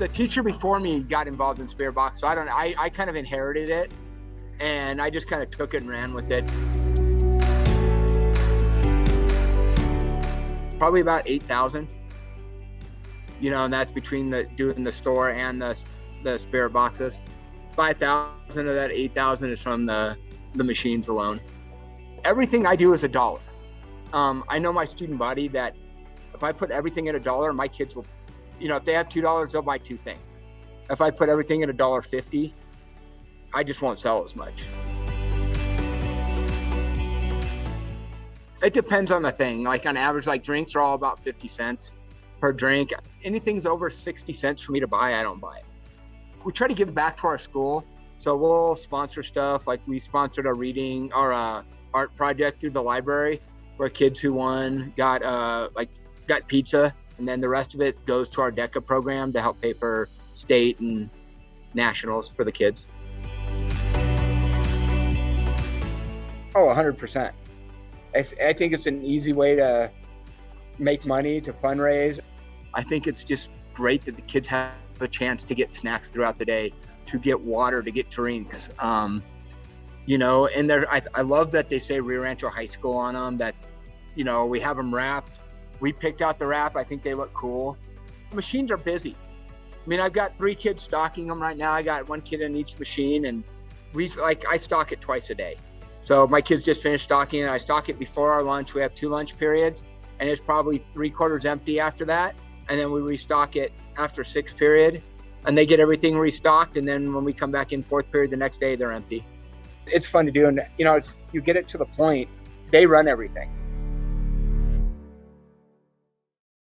The teacher before me got involved in Spirit Box, so I kind of inherited it, and I just kind of took it and ran with it. Probably about 8,000, and that's between doing the store and the Spirit Boxes. 5,000 of that 8,000 is from the machines alone. Everything I do is $1. I know my student body that if I put everything at $1, my kids will, if they have $2, they'll buy 2 things. If I put everything at $1.50, I just won't sell as much. It depends on the thing. Like on average, like drinks are all about 50 cents per drink. Anything's over 60 cents for me to buy, I don't buy it. We try to give back to our school. So we'll sponsor stuff. Like we sponsored a reading or a art project through the library where kids who won got pizza. And then the rest of it goes to our DECA program to help pay for state and nationals for the kids. Oh, 100%. I think it's an easy way to make money, to fundraise. I think it's just great that the kids have a chance to get snacks throughout the day, to get water, to get drinks. And I love that they say Rancho High School on them, that, we have them wrapped. We picked out the wrap. I think they look cool. Machines are busy. I mean, I've got 3 kids stocking them right now. I got 1 kid in each machine, and I stock it twice a day. So my kids just finished stocking it. I stock it before our lunch. We have 2 lunch periods, and it's probably 3/4 empty after that. And then we restock it after 6th period, and they get everything restocked. And then when we come back in 4th period the next day, they're empty. It's fun to do. And, you get it to the point, they run everything.